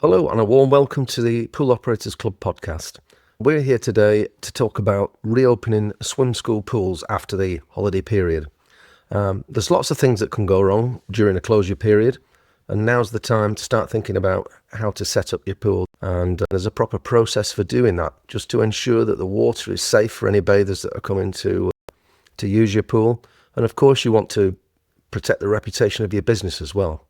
Hello and a warm welcome to the Pool Operators Club podcast. We're here today to talk about reopening swim school pools after the holiday period. There's lots of things that can go wrong during a closure period, and now's the time to start thinking about how to set up your pool. And there's a proper process for doing that, just to ensure that the water is safe for any bathers that are coming to use your pool. And of course you want to protect the reputation of your business as well.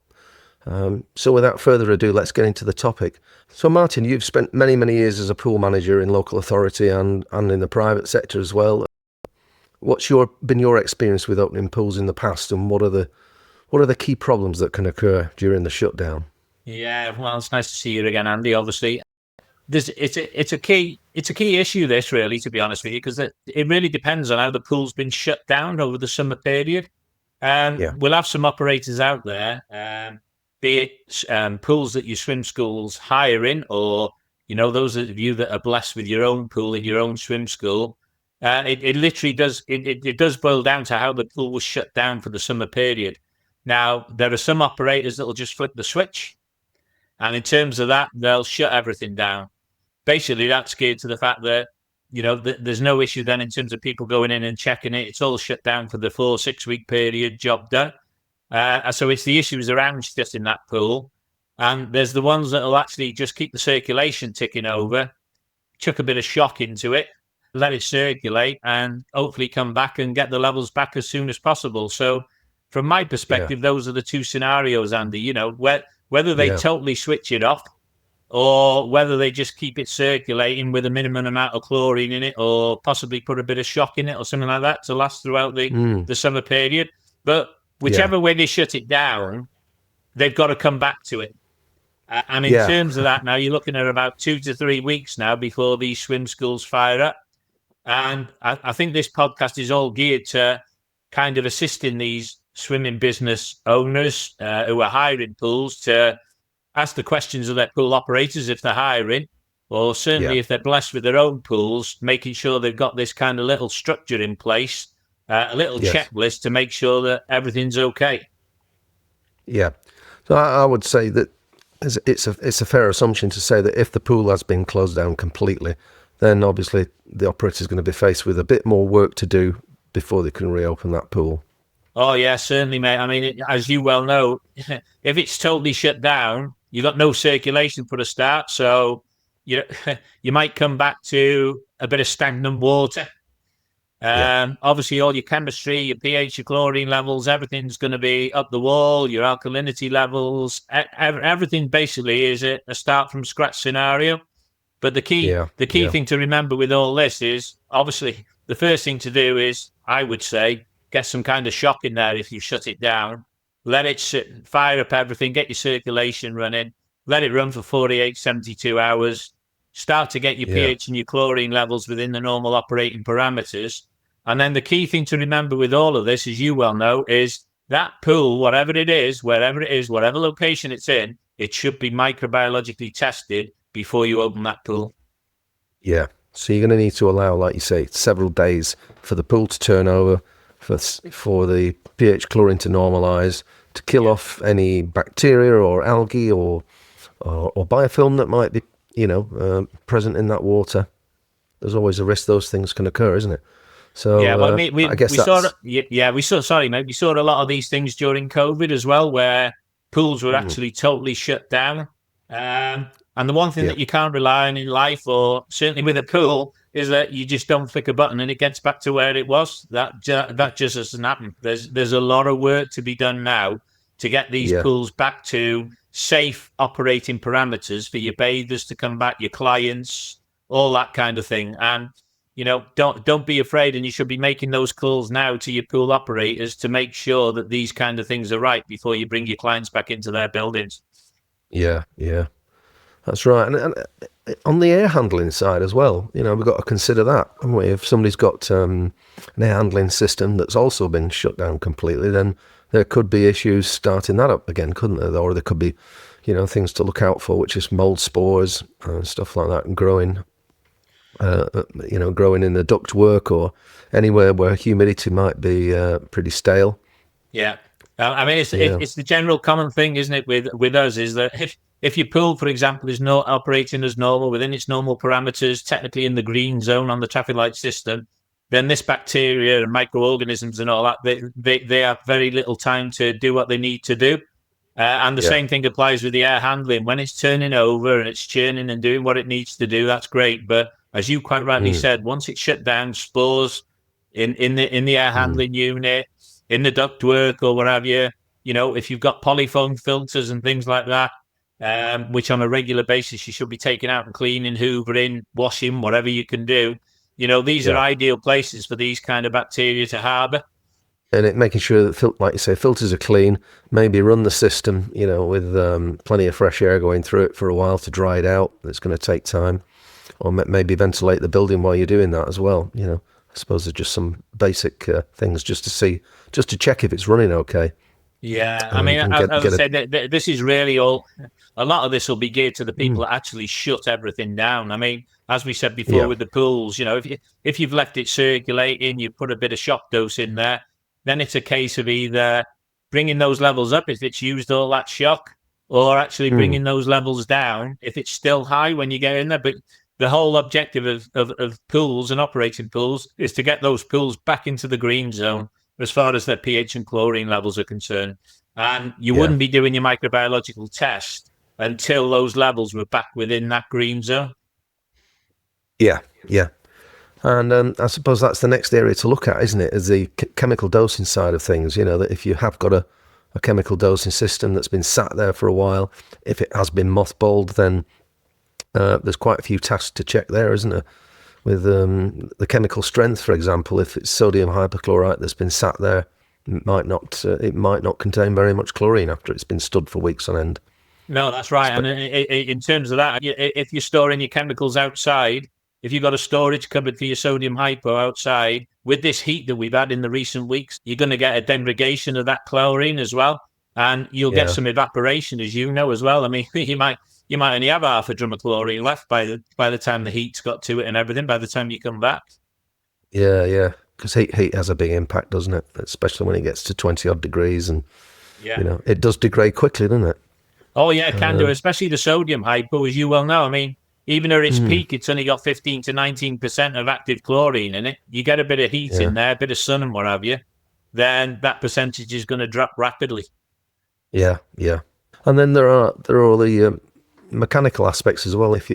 So without further ado, let's get into the topic. So Martyn, you've spent many years as a pool manager in local authority and in the private sector as well. What's been your experience with opening pools in the past, and what are the key problems that can occur during the shutdown? Yeah, well, it's nice to see you again, Andy. Obviously, it's a key issue, this, really, to be honest with you, because it really depends on how the pool's been shut down over the summer period. We'll have some operators out there, be it pools that your swim schools hire in, or those of you that are blessed with your own pool in your own swim school. It literally does. It does boil down to how the pool was shut down for the summer period. Now, there are some operators that will just flip the switch, and in terms of that, they'll shut everything down. Basically, that's geared to the fact that there's no issue then in terms of people going in and checking it. It's all shut down for the 4-6 week period, job done. So it's the issues around shutting that pool. And there's the ones that will actually just keep the circulation ticking over, chuck a bit of shock into it, let it circulate, and hopefully come back and get the levels back as soon as possible. So from my perspective, those are the two scenarios, Andy, whether they totally switch it off, or whether they just keep it circulating with a minimum amount of chlorine in it, or possibly put a bit of shock in it or something like that to last throughout the summer period. But whichever way they shut it down, they've got to come back to it. And in terms of that, now you're looking at about 2 to 3 weeks now before these swim schools fire up. And I think this podcast is all geared to kind of assisting these swimming business owners who are hiring pools to ask the questions of their pool operators if they're hiring, or certainly if they're blessed with their own pools, making sure they've got this kind of little structure in place, a little checklist to make sure that everything's okay. Yeah. So I would say that it's a fair assumption to say that if the pool has been closed down completely, then obviously the operator is going to be faced with a bit more work to do before they can reopen that pool. Oh, yeah, certainly, mate. I mean, as you well know, if it's totally shut down, you've got no circulation for a start. So you might come back to a bit of stagnant water. Obviously, all your chemistry, your pH, your chlorine levels, everything's going to be up the wall, your alkalinity levels, everything basically is a start from scratch scenario. But the key thing to remember with all this is, obviously, the first thing to do is, I would say, get some kind of shock in there if you shut it down. Let it sit, fire up everything, get your circulation running, let it run for 48, 72 hours, start to get your pH and your chlorine levels within the normal operating parameters. And then the key thing to remember with all of this, as you well know, is that pool, whatever it is, wherever it is, whatever location it's in, it should be microbiologically tested before you open that pool. Yeah. So you're going to need to allow, like you say, several days for the pool to turn over, for the pH chlorine to normalize, to kill off any bacteria or algae or biofilm that might be, present in that water. There's always a risk those things can occur, isn't it? So I guess we saw a lot of these things during COVID as well, where pools were actually totally shut down. And the one thing that you can't rely on in life, or certainly with a pool, is that you just don't flick a button and it gets back to where it was. That just doesn't happen. There's a lot of work to be done now to get these pools back to safe operating parameters for your bathers to come back, your clients, all that kind of thing. And don't be afraid, and you should be making those calls now to your pool operators to make sure that these kind of things are right before you bring your clients back into their buildings. Yeah. That's right. And on the air handling side as well, we've got to consider that, haven't we? If somebody's got an air handling system that's also been shut down completely, then there could be issues starting that up again, couldn't there? Or there could be, things to look out for, which is mold spores and stuff like that, and growing in the ductwork or anywhere where humidity might be pretty stale. Yeah. I mean, it's the general common thing, isn't it, with us, is that if your pool, for example, is not operating as normal within its normal parameters, technically in the green zone on the traffic light system, then this bacteria and microorganisms and all that, they have very little time to do what they need to do. And the same thing applies with the air handling. When it's turning over and it's churning and doing what it needs to do, that's great. But as you quite rightly said, once it's shut down, spores in the air handling unit, in the ductwork or what have you, if you've got polyfoam filters and things like that, which on a regular basis you should be taking out and cleaning, hoovering, washing, whatever you can do. These are ideal places for these kind of bacteria to harbour. And making sure that, like you say, filters are clean. Maybe run the system, with plenty of fresh air going through it for a while to dry it out. It's going to take time. Or maybe ventilate the building while you're doing that as well. I suppose there's just some basic things just to check if it's running okay. Yeah, I mean, as I said, this is really a lot of this will be geared to the people that actually shut everything down. I mean, as we said before with the pools, if you've left it circulating, you put a bit of shock dose in there, then it's a case of either bringing those levels up if it's used all that shock, or actually bringing those levels down if it's still high when you get in there. But the whole objective of pools and operating pools is to get those pools back into the green zone as far as their pH and chlorine levels are concerned. And you wouldn't be doing your microbiological test until those levels were back within that green zone. Yeah. And I suppose that's the next area to look at, isn't it? Is the chemical dosing side of things. That if you have got a chemical dosing system that's been sat there for a while, if it has been mothballed, then there's quite a few tasks to check there, isn't there? With the chemical strength, for example, if it's sodium hypochlorite that's been sat there, it might not contain very much chlorine after it's been stood for weeks on end. No, that's right. And in terms of that, if you're storing your chemicals outside, if you've got a storage cupboard for your sodium hypo outside, with this heat that we've had in the recent weeks, you're going to get a degradation of that chlorine as well, and you'll get some evaporation, as you know, as well. I mean, you might only have half a drum of chlorine left by the time the heat's got to it and everything, by the time you come back. Yeah, because heat has a big impact, doesn't it? Especially when it gets to 20-odd degrees, and it does degrade quickly, doesn't it? Oh, yeah, it can do, especially the sodium hypo, as you well know. I mean, even at its peak, it's only got 15 to 19% of active chlorine in it. You get a bit of heat in there, a bit of sun and what have you, then that percentage is going to drop rapidly. Yeah. And then there are all the mechanical aspects as well. If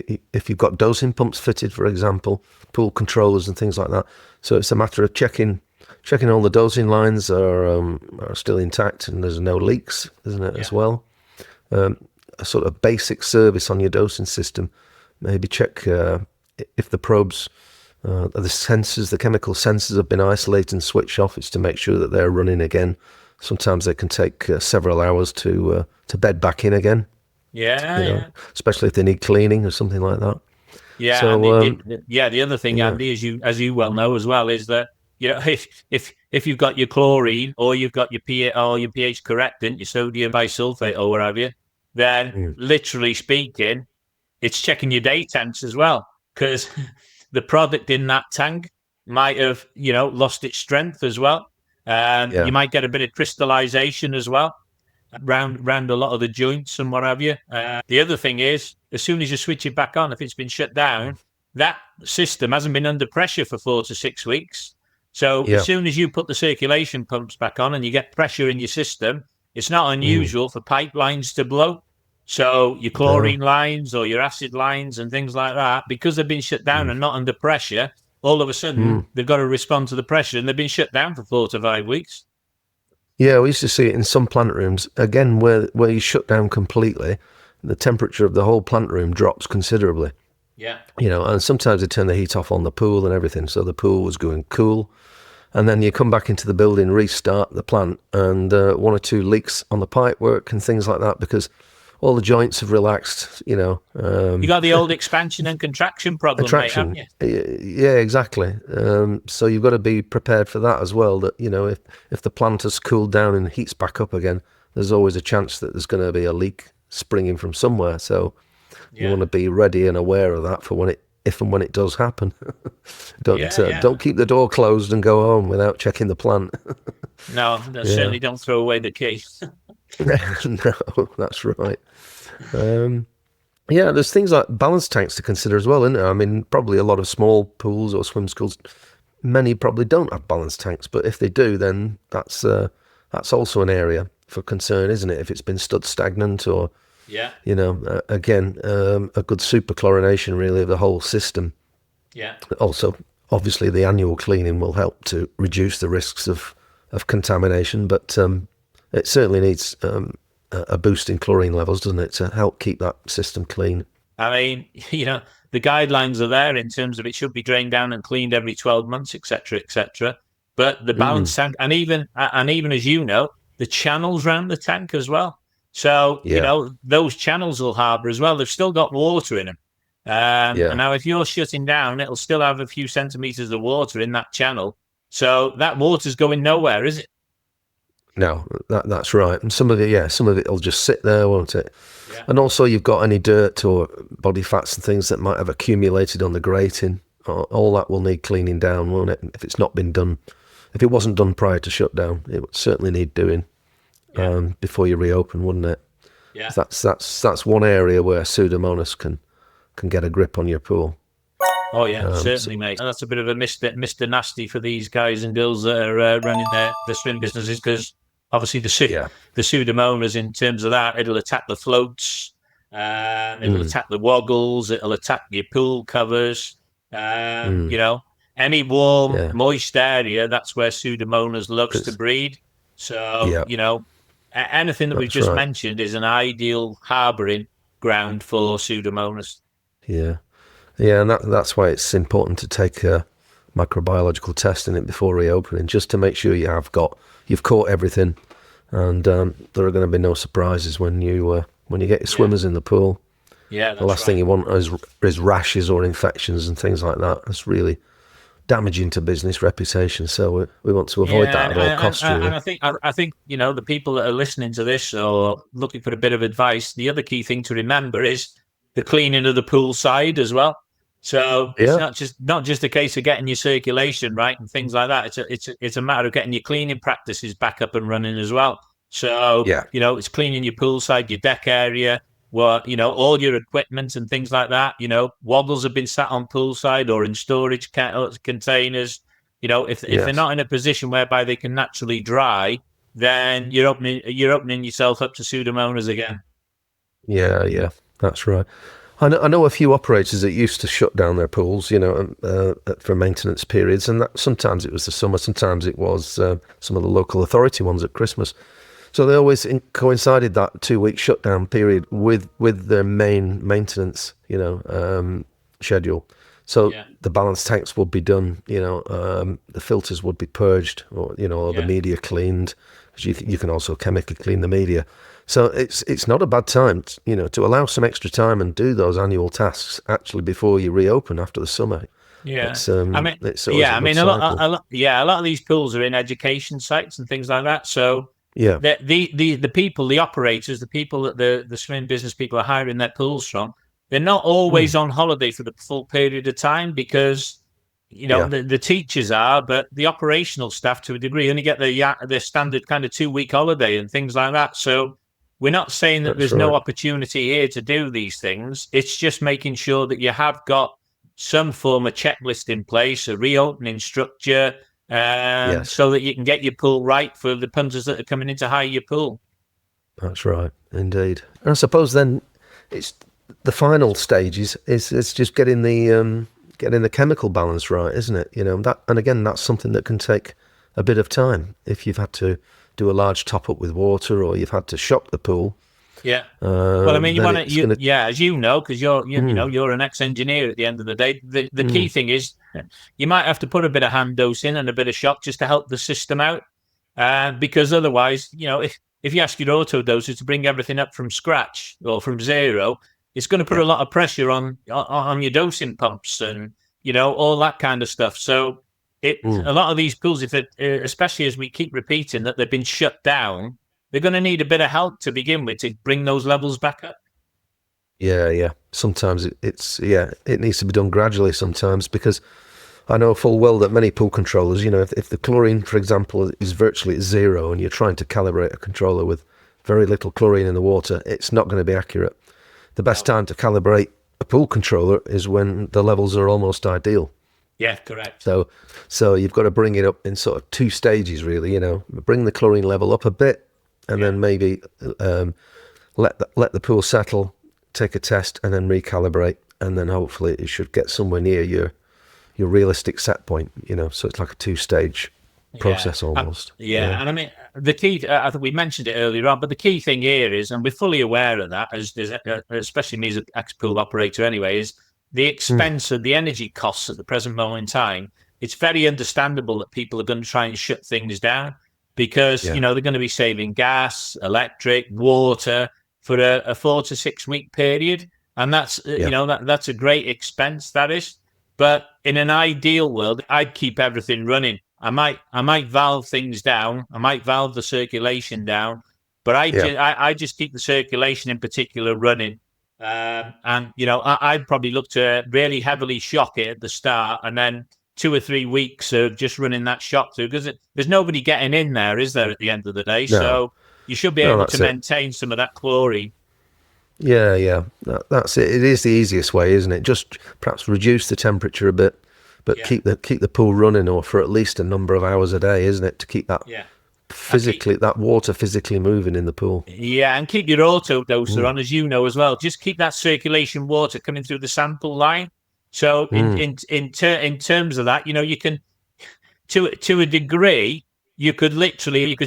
you've got dosing pumps fitted, for example, pool controllers and things like that. So it's a matter of checking all the dosing lines are still intact and there's no leaks, isn't it, as well? A sort of basic service on your dosing system. Maybe check if the probes, the chemical sensors have been isolated and switched off. It's to make sure that they're running again. Sometimes they can take several hours to bed back in again. Especially if they need cleaning or something like that. Yeah, so, the other thing, Andy, as you well know as well, is that if you've got your chlorine or you've got your pH correctant, your sodium bisulfate or what have you, then literally speaking, it's checking your day temps as well, because the product in that tank might have lost its strength as well. You might get a bit of crystallization as well round a lot of the joints and what have you. The other thing is, as soon as you switch it back on, if it's been shut down, that system hasn't been under pressure for 4 to 6 weeks. So as soon as you put the circulation pumps back on and you get pressure in your system, it's not unusual for pipelines to blow. So your chlorine lines or your acid lines and things like that, because they've been shut down and not under pressure, all of a sudden they've got to respond to the pressure, and they've been shut down for 4 to 5 weeks. Yeah, we used to see it in some plant rooms. Again, where you shut down completely, the temperature of the whole plant room drops considerably. Yeah. And sometimes they turn the heat off on the pool and everything, so the pool was going cool. And then you come back into the building, restart the plant, and 1 or 2 leaks on the pipework and things like that, because all the joints have relaxed, you got the old expansion and contraction problem, mate, haven't you? Yeah, exactly. So you've got to be prepared for that as well, that, if the plant has cooled down and heats back up again, there's always a chance that there's going to be a leak springing from somewhere. So you want to be ready and aware of that for if and when it does happen. Don't keep the door closed and go home without checking the plant. No, certainly don't throw away the key. No, that's right. Yeah, there's things like balance tanks to consider as well, isn't there? I mean, probably a lot of small pools or swim schools, many probably don't have balance tanks, but if they do, then that's also an area for concern, isn't it? If it's been stood stagnant, or Yeah, again, a good superchlorination really of the whole system. yeah. Also, obviously, the annual cleaning will help to reduce the risks of contamination, but it certainly needs a boost in chlorine levels, doesn't it, to help keep that system clean. I mean, the guidelines are there in terms of it should be drained down and cleaned every 12 months, etc., etc. But the balance tank, and even as you know, the channels around the tank as well. So Yeah, those channels will harbour as well. They've still got water in them. And yeah. now, if you're shutting down, it'll still have a few centimeters of water in that channel. So that water's going nowhere, is it? No, that's right. And some of it'll just sit there, won't it? Yeah. And also, you've got any dirt or body fats and things that might have accumulated on the grating. All that will need cleaning down, won't it? If it's not been done, if it wasn't done prior to shutdown, it would certainly need doing before you reopen, wouldn't it? Yeah. That's one area where Pseudomonas can get a grip on your pool. Oh yeah, certainly, mate. And that's a bit of a Mr. Nasty for these guys and girls that are running their swim businesses, because obviously the Pseudomonas, in terms of that, it'll attack the floats, it'll attack the woggles, it'll attack your pool covers. Any warm, moist area, that's where Pseudomonas loves to breed. So anything that we've just mentioned is an ideal harbouring ground for Pseudomonas. Yeah. Yeah, and that's why it's important to take a microbiological test in it before reopening, just to make sure you've caught everything, and there are going to be no surprises when you get your swimmers in the pool. Yeah, the last thing you want is rashes or infections and things like that. That's really damaging to business reputation. So we want to avoid that at all costs. Really. And I think the people that are listening to this or looking for a bit of advice, the other key thing to remember is the cleaning of the pool side as well. So it's not just a case of getting your circulation right and things like that. It's a matter of getting your cleaning practices back up and running as well. So it's cleaning your pool side, your deck area, all your equipment and things like that. Woggles have been sat on poolside or in storage containers. If they're not in a position whereby they can naturally dry, then you're opening yourself up to Pseudomonas again. Yeah, that's right. I know a few operators that used to shut down their pools, for maintenance periods, and that sometimes it was the summer, sometimes it was some of the local authority ones at Christmas. So they always coincided that 2-week shutdown period with their main maintenance, schedule. So the balance tanks would be done, the filters would be purged, or the media cleaned, because you can also chemically clean the media. So it's not a bad time, to allow some extra time and do those annual tasks actually before you reopen after the summer. Yeah, a lot of these pools are in education sites and things like that. So the people, the operators, the people that the swim business people are hiring their pools from, they're not always on holiday for the full period of time, because the teachers are, but the operational staff to a degree only get their standard kind of 2-week holiday and things like that. So we're not saying that there's no opportunity here to do these things. It's just making sure that you have got some form of checklist in place, a reopening structure, so that you can get your pool right for the punters that are coming in to hire your pool. That's right, indeed. And I suppose then it's the final stages is just getting the chemical balance right, isn't it? That, and again, that's something that can take a bit of time if you've had to do a large top up with water, or you've had to shock the pool. Yeah. Well, I mean, you want to, as you know, because you're an ex-engineer at the end of the day. The key thing is you might have to put a bit of hand dose in and a bit of shock just to help the system out, because otherwise, if you ask your auto doser to bring everything up from scratch or from zero, it's going to put a lot of pressure on your dosing pumps and all that kind of stuff. So a lot of these pools, especially as we keep repeating that they've been shut down, they're going to need a bit of help to begin with to bring those levels back up. Yeah. Sometimes it needs to be done gradually sometimes, because I know full well that many pool controllers, if the chlorine, for example, is virtually at zero and you're trying to calibrate a controller with very little chlorine in the water, it's not going to be accurate. the best time to calibrate a pool controller is when the levels are almost ideal. Yeah, correct. So you've got to bring it up in sort of 2 stages, really. Bring the chlorine level up a bit, and then maybe let the pool settle, take a test, and then recalibrate, and then hopefully it should get somewhere near your realistic set point. So it's like a 2-stage process almost. And I mean, the key, I think we mentioned it earlier on, but the key thing here is, and we're fully aware of that, especially me as an ex-pool operator anyway, is the expense of the energy costs at the present moment in time. It's very understandable that people are going to try and shut things down because, they're going to be saving gas, electric, water for a 4 to 6 week period. And that's, that's a great expense, that is. But in an ideal world, I'd keep everything running. I might valve things down. I might valve the circulation down, but I just keep the circulation in particular running. And I'd probably look to really heavily shock it at the start, and then 2 or 3 weeks of just running that shock through, because there's nobody getting in there, is there, at the end of the day? No. So you should be able to maintain some of that chlorine. Yeah, that's it. It is the easiest way, isn't it? Just perhaps reduce the temperature a bit, but keep the pool running, or for at least a number of hours a day, isn't it, to keep that that water physically moving in the pool. Yeah, and keep your auto doser on, as you know as well. Just keep that circulation water coming through the sample line. So in terms of that, you can, to a degree, you could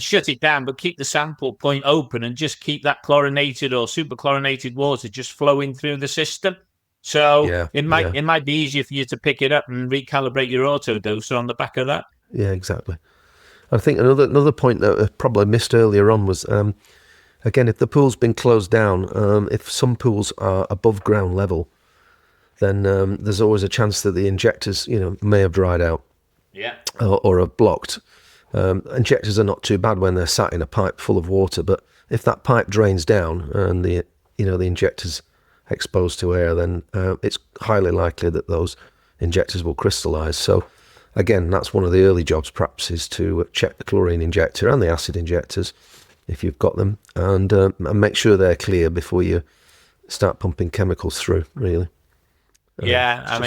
shut it down, but keep the sample point open and just keep that chlorinated or superchlorinated water just flowing through the system. So it might be easier for you to pick it up and recalibrate your auto doser on the back of that. Yeah, exactly. I think another point that I probably missed earlier on was, again, if the pool's been closed down, if some pools are above ground level, then there's always a chance that the injectors, may have dried out, or are blocked. Injectors are not too bad when they're sat in a pipe full of water, but if that pipe drains down and the injector's exposed to air, then it's highly likely that those injectors will crystallize. So again, that's one of the early jobs perhaps, is to check the chlorine injector and the acid injectors if you've got them, and make sure they're clear before you start pumping chemicals through, really. That's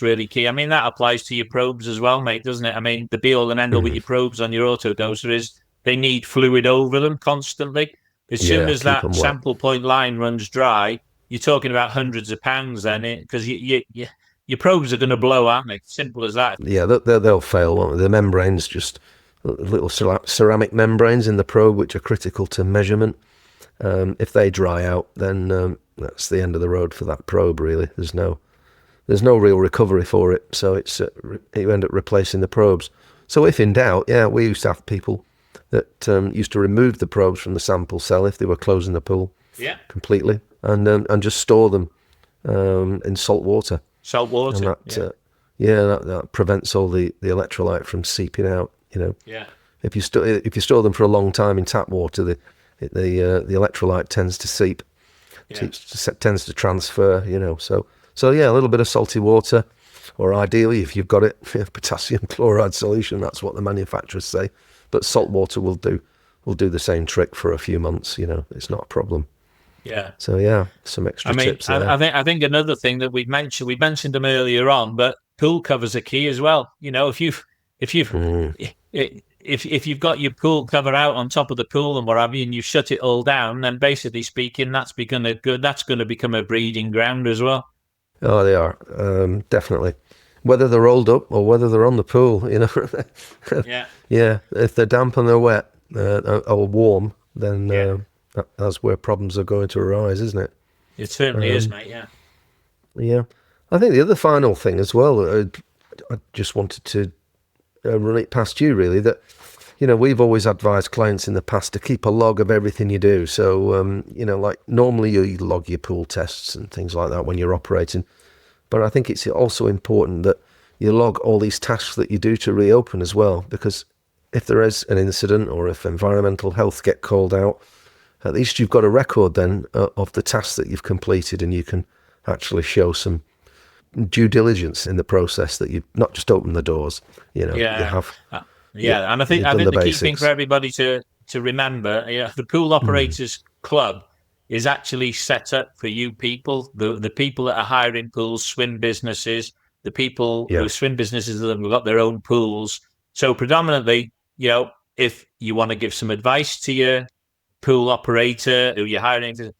really key. I mean, that applies to your probes as well, mate, doesn't it? I mean, the be all and end all with your probes on your auto doser is they need fluid over them constantly. As soon as that sample point line runs dry, you're talking about hundreds of pounds then, because your probes are going to blow, aren't they? Simple as that. Yeah, they'll fail, won't they? The membranes, just little ceramic membranes in the probe, which are critical to measurement. If they dry out, then that's the end of the road for that probe, really. There's no real recovery for it, so you end up replacing the probes. So if in doubt, we used to have people that used to remove the probes from the sample cell if they were closing the pool completely, and just store them in salt water. Salt water, and that prevents all the electrolyte from seeping out. If you store them for a long time in tap water, the electrolyte tends to seep, tends to transfer. So a little bit of salty water, or ideally, if you've got it, potassium chloride solution. That's what the manufacturers say. But salt water will do the same trick for a few months. It's not a problem. Yeah. So some extra tips there. I think another thing that we mentioned them earlier on, but pool covers are key as well. If you've got your pool cover out on top of the pool and what have you, and you shut it all down, then basically speaking, that's going to become a breeding ground as well. Oh, they are, definitely. Whether they're rolled up or whether they're on the pool, Yeah, if they're damp and they're wet or warm, then that's where problems are going to arise, isn't it? It certainly is, mate, Yeah. I think the other final thing as well, I just wanted to run it past you, really, that, we've always advised clients in the past to keep a log of everything you do. So, like normally you log your pool tests and things like that when you're operating. But I think it's also important that you log all these tasks that you do to reopen as well, because if there is an incident or if environmental health get called out, at least you've got a record then of the tasks that you've completed, and you can actually show some due diligence in the process that you've not just opened the doors, you have. And I think the key thing for everybody to remember, the Pool Operators Club is actually set up for you people, the people that are hiring pools, swim businesses, the people Yeah. who swim businesses that have got their own pools. So predominantly, if you want to give some advice to your pool operator who you're hiring,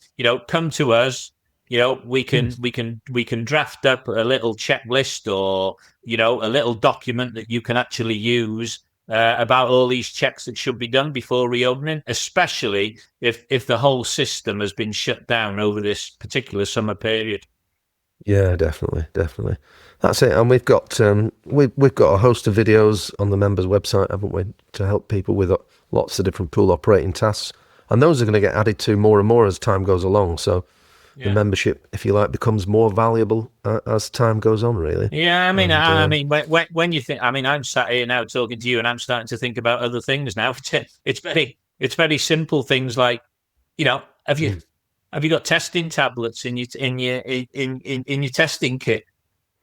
come to us. We can draft up a little checklist or a little document that you can actually use about all these checks that should be done before reopening, especially if the whole system has been shut down over this particular summer period. Yeah, definitely. That's it. And we've got we've got a host of videos on the members' website, haven't we, to help people with lots of different pool operating tasks. And those are going to get added to more and more as time goes along. So the membership, if you like, becomes more valuable as time goes on, really. Yeah, I mean, when you think, I'm sat here now talking to you, and I'm starting to think about other things now. It's very simple things like, have you got testing tablets in your testing kit?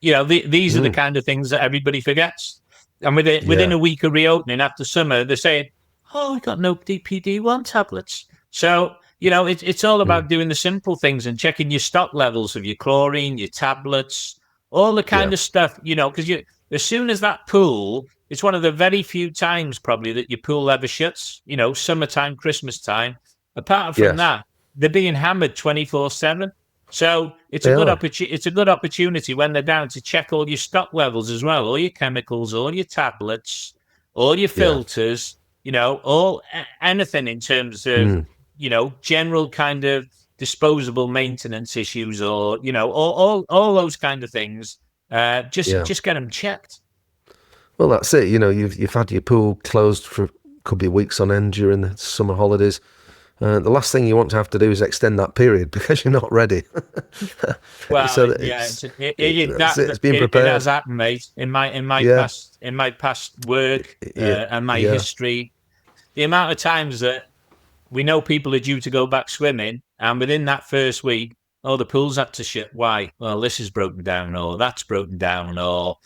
These are the kind of things that everybody forgets. And within a week of reopening after summer, they're saying, "Oh, I got no DPD-1 tablets." So it's all about doing the simple things and checking your stock levels of your chlorine, your tablets, all the kind of stuff. Because as soon as that pool, it's one of the very few times probably that your pool ever shuts. Summertime, Christmas time. Apart from that, they're being hammered 24/7. So it's a good opportunity when they're down to check all your stock levels as well, all your chemicals, all your tablets, all your filters. Anything in terms of general kind of disposable maintenance issues, or all those kind of things. Just get them checked. Well, that's it. You've had your pool closed for could be weeks on end during the summer holidays. The last thing you want to have to do is extend that period because you're not ready. Well, so it's being prepared. It has happened, mate. In my past work and my history, the amount of times that we know people are due to go back swimming, and within that first week, the pool's had to shut. Why? Well, this is broken down, or that's broken down, or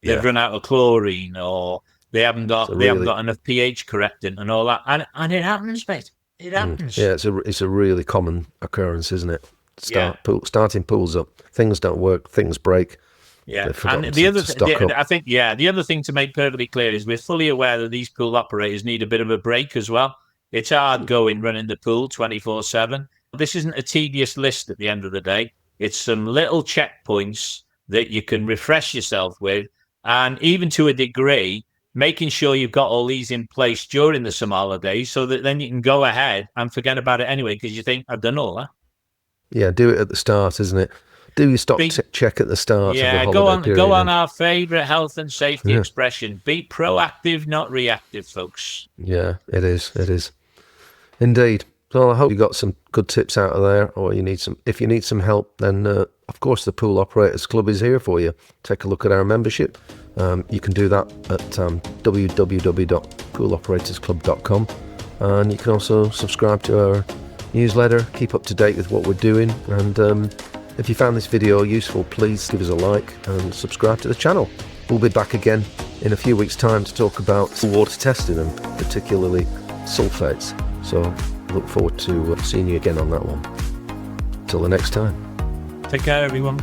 they've run out of chlorine, or they haven't got enough pH correcting, and all that. And it happens, mate. It happens. Yeah, it's a really common occurrence, isn't it? Starting pools up, things don't work, things break. Yeah, and the other thing to make perfectly clear is we're fully aware that these pool operators need a bit of a break as well. It's hard going running the pool 24/7. This isn't a tedious list at the end of the day. It's some little checkpoints that you can refresh yourself with, and even to a degree, making sure you've got all these in place during the summer holidays so that then you can go ahead and forget about it anyway because you think, I've done all that. Yeah, do it at the start, isn't it? Do your stock check at the start of the holiday period. Go on our favourite health and safety expression. Be proactive, not reactive, folks. Yeah, it is. Indeed. So I hope you got some good tips out of there, or if you need some help, then of course the Pool Operators Club is here for you. Take a look at our membership. You can do that at www.pooloperatorsclub.com, and you can also subscribe to our newsletter, keep up to date with what we're doing, and if you found this video useful, please give us a like and subscribe to the channel. We'll be back again in a few weeks' time to talk about water testing and particularly sulfates. So look forward to seeing you again on that one. Till the next time. Take care, everyone.